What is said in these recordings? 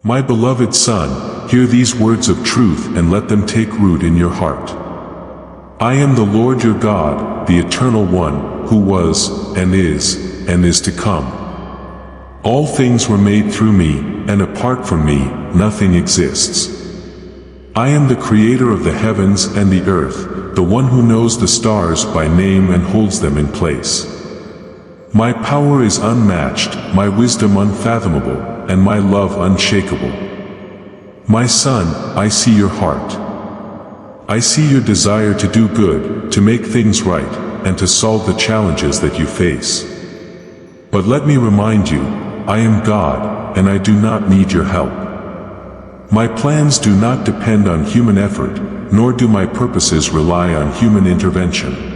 My beloved son, hear these words of truth and let them take root in your heart. I am the Lord your God, the Eternal One, who was, and is to come. All things were made through me, and apart from me, nothing exists. I am the Creator of the heavens and the earth, the one who knows the stars by name and holds them in place. My power is unmatched, my wisdom unfathomable, and my love unshakable. My son, I see your heart. I see your desire to do good, to make things right, and to solve the challenges that you face. But let me remind you, I am God, and I do not need your help. My plans do not depend on human effort, nor do my purposes rely on human intervention.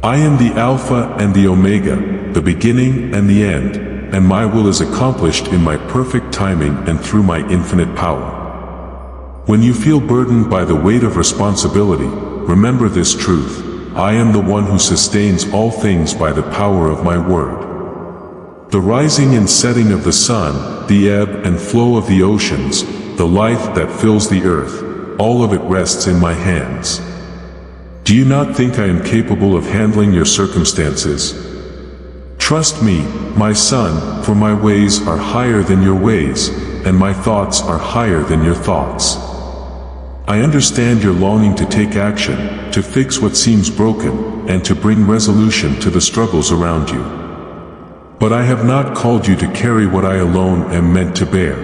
I am the Alpha and the Omega, the beginning and the end, and my will is accomplished in my perfect timing and through my infinite power. When you feel burdened by the weight of responsibility, remember this truth: I am the one who sustains all things by the power of my word. The rising and setting of the sun, the ebb and flow of the oceans, the life that fills the earth, all of it rests in my hands. Do you not think I am capable of handling your circumstances? Trust me, my son, for my ways are higher than your ways, and my thoughts are higher than your thoughts. I understand your longing to take action, to fix what seems broken, and to bring resolution to the struggles around you. But I have not called you to carry what I alone am meant to bear.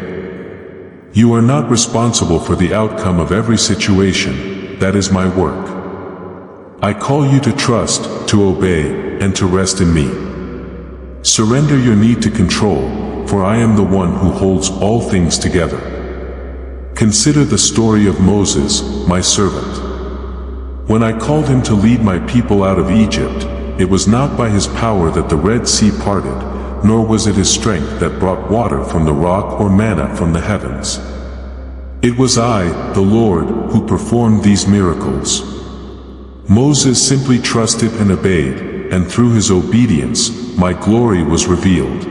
You are not responsible for the outcome of every situation. That is my work. I call you to trust, to obey, and to rest in me. Surrender your need to control, for I am the one who holds all things together. Consider the story of Moses, my servant. When I called him to lead my people out of Egypt, it was not by his power that the Red Sea parted, nor was it his strength that brought water from the rock or manna from the heavens. It was I, the Lord, who performed these miracles. Moses simply trusted and obeyed, and through his obedience, my glory was revealed.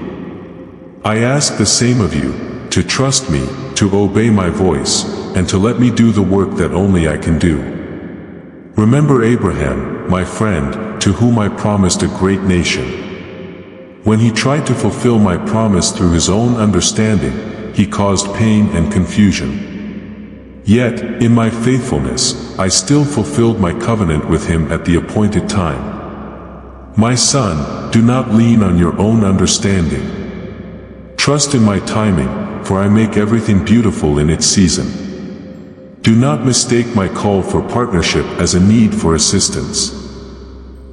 I ask the same of you, to trust me, to obey my voice, and to let me do the work that only I can do. Remember Abraham, my friend, to whom I promised a great nation. When he tried to fulfill my promise through his own understanding, he caused pain and confusion. Yet, in my faithfulness, I still fulfilled my covenant with him at the appointed time. My son, do not lean on your own understanding. Trust in my timing, for I make everything beautiful in its season. Do not mistake my call for partnership as a need for assistance.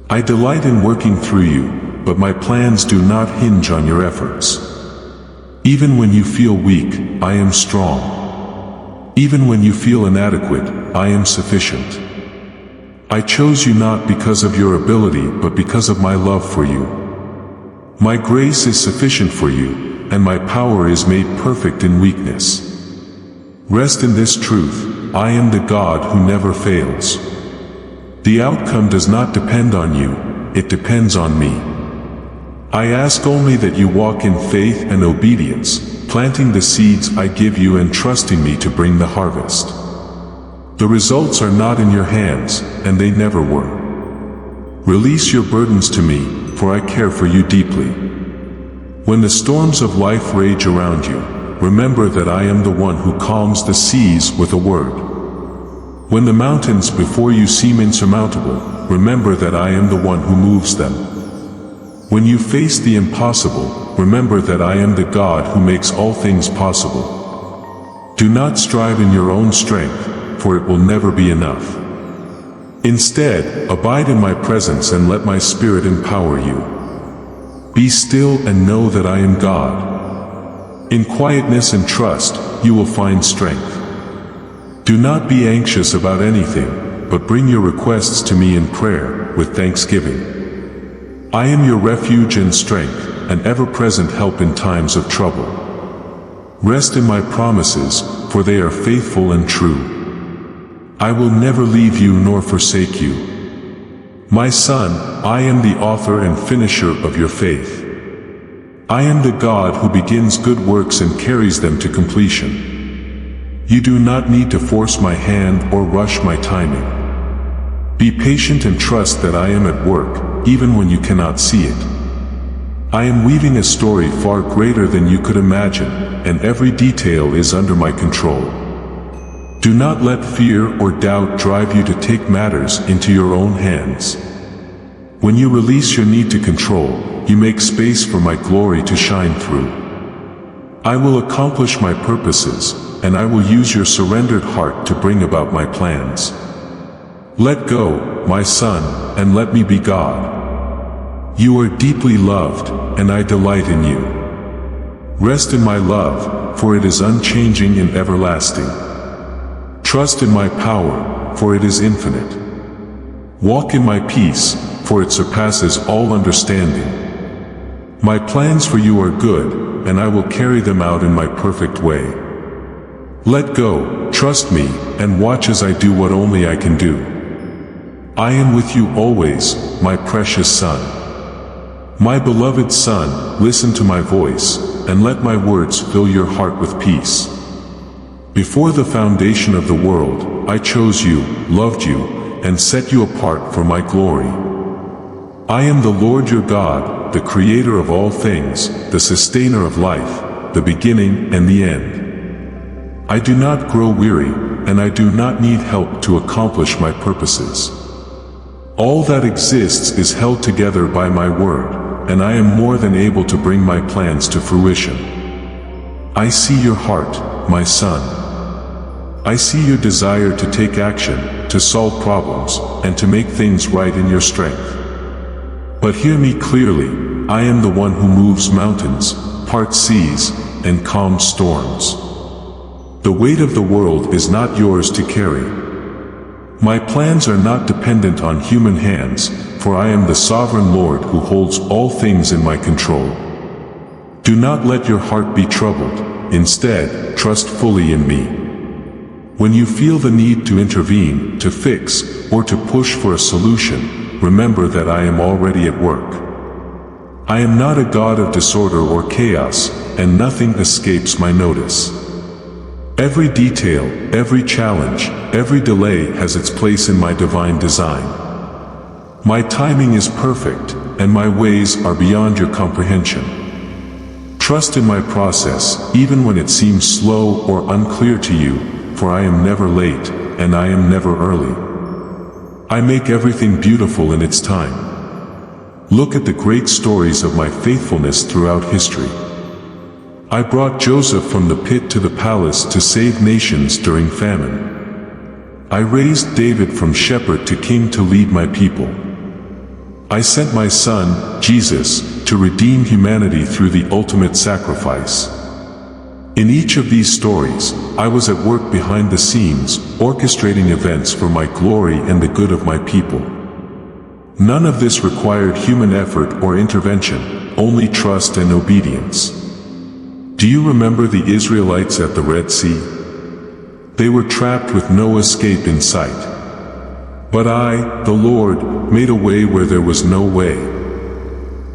I delight in working through you, but my plans do not hinge on your efforts. Even when you feel weak, I am strong. Even when you feel inadequate, I am sufficient. I chose you not because of your ability but because of my love for you. My grace is sufficient for you, and my power is made perfect in weakness. Rest in this truth: I am the God who never fails. The outcome does not depend on you, it depends on me. I ask only that you walk in faith and obedience, planting the seeds I give you and trusting me to bring the harvest. The results are not in your hands, and they never were. Release your burdens to me, for I care for you deeply. When the storms of life rage around you, remember that I am the one who calms the seas with a word. When the mountains before you seem insurmountable, remember that I am the one who moves them. When you face the impossible, remember that I am the God who makes all things possible. Do not strive in your own strength, for it will never be enough. Instead, abide in my presence and let my Spirit empower you. Be still and know that I am God. In quietness and trust, you will find strength. Do not be anxious about anything, but bring your requests to me in prayer, with thanksgiving. I am your refuge and strength, an ever-present help in times of trouble. Rest in my promises, for they are faithful and true. I will never leave you nor forsake you. My son, I am the author and finisher of your faith. I am the God who begins good works and carries them to completion. You do not need to force my hand or rush my timing. Be patient and trust that I am at work, even when you cannot see it. I am weaving a story far greater than you could imagine, and every detail is under my control. Do not let fear or doubt drive you to take matters into your own hands. When you release your need to control, you make space for my glory to shine through. I will accomplish my purposes, and I will use your surrendered heart to bring about my plans. Let go, my son, and let me be God. You are deeply loved, and I delight in you. Rest in my love, for it is unchanging and everlasting. Trust in my power, for it is infinite. Walk in my peace, for it surpasses all understanding. My plans for you are good, and I will carry them out in my perfect way. Let go, trust me, and watch as I do what only I can do. I am with you always, my precious son. My beloved son, listen to my voice, and let my words fill your heart with peace. Before the foundation of the world, I chose you, loved you, and set you apart for my glory. I am the Lord your God, the creator of all things, the sustainer of life, the beginning and the end. I do not grow weary, and I do not need help to accomplish my purposes. All that exists is held together by my word, and I am more than able to bring my plans to fruition. I see your heart, my son. I see your desire to take action, to solve problems, and to make things right in your strength. But hear me clearly, I am the one who moves mountains, parts seas, and calms storms. The weight of the world is not yours to carry. My plans are not dependent on human hands, for I am the sovereign Lord who holds all things in my control. Do not let your heart be troubled, instead, trust fully in me. When you feel the need to intervene, to fix, or to push for a solution, remember that I am already at work. I am not a God of disorder or chaos, and nothing escapes my notice. Every detail, every challenge, every delay has its place in my divine design. My timing is perfect, and my ways are beyond your comprehension. Trust in my process, even when it seems slow or unclear to you, for I am never late, and I am never early. I make everything beautiful in its time. Look at the great stories of my faithfulness throughout history. I brought Joseph from the pit to the palace to save nations during famine. I raised David from shepherd to king to lead my people. I sent my son, Jesus, to redeem humanity through the ultimate sacrifice. In each of these stories, I was at work behind the scenes, orchestrating events for my glory and the good of my people. None of this required human effort or intervention, only trust and obedience. Do you remember the Israelites at the Red Sea? They were trapped with no escape in sight. But I, the Lord, made a way where there was no way.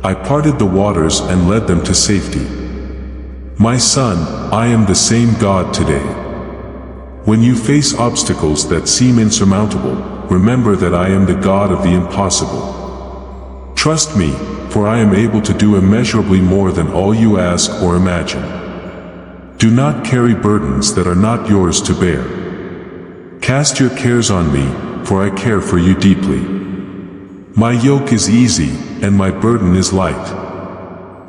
I parted the waters and led them to safety. My son, I am the same God today. When you face obstacles that seem insurmountable, remember that I am the God of the impossible. Trust me, for I am able to do immeasurably more than all you ask or imagine. Do not carry burdens that are not yours to bear. Cast your cares on me, for I care for you deeply. My yoke is easy, and my burden is light.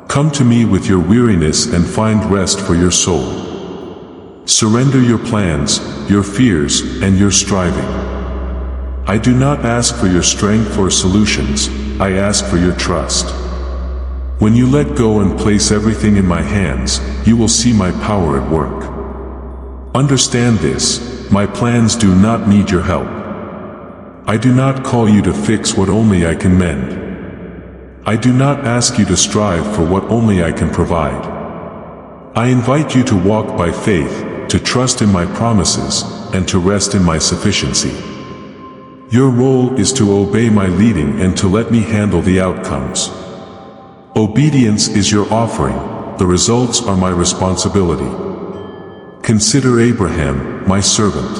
Come to me with your weariness and find rest for your soul. Surrender your plans, your fears, and your striving. I do not ask for your strength or solutions, I ask for your trust. When you let go and place everything in my hands, you will see my power at work. Understand this, my plans do not need your help. I do not call you to fix what only I can mend. I do not ask you to strive for what only I can provide. I invite you to walk by faith, to trust in my promises, and to rest in my sufficiency. Your role is to obey my leading and to let me handle the outcomes. Obedience is your offering, the results are my responsibility. Consider Abraham, my servant.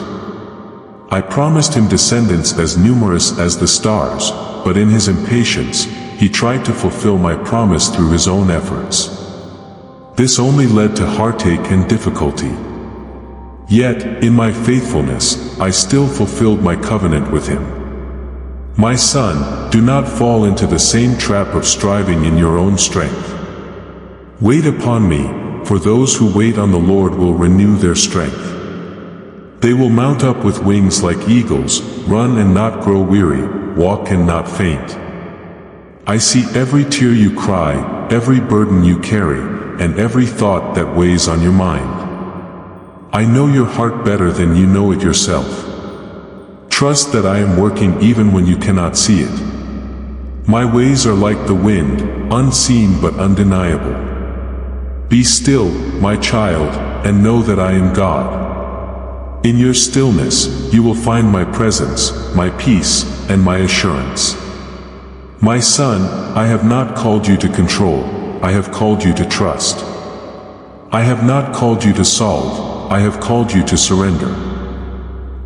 I promised him descendants as numerous as the stars, but in his impatience, he tried to fulfill my promise through his own efforts. This only led to heartache and difficulty. Yet, in my faithfulness, I still fulfilled my covenant with him. My son, do not fall into the same trap of striving in your own strength. Wait upon me, for those who wait on the Lord will renew their strength. They will mount up with wings like eagles, run and not grow weary, walk and not faint. I see every tear you cry, every burden you carry, and every thought that weighs on your mind. I know your heart better than you know it yourself. Trust that I am working even when you cannot see it. My ways are like the wind, unseen but undeniable. Be still, my child, and know that I am God. In your stillness, you will find my presence, my peace, and my assurance. My son, I have not called you to control, I have called you to trust. I have not called you to solve, I have called you to surrender.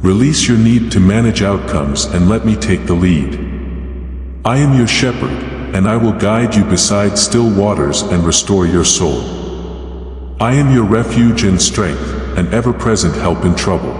Release your need to manage outcomes and let me take the lead. I am your shepherd, and I will guide you beside still waters and restore your soul. I am your refuge and strength, an ever-present help in trouble.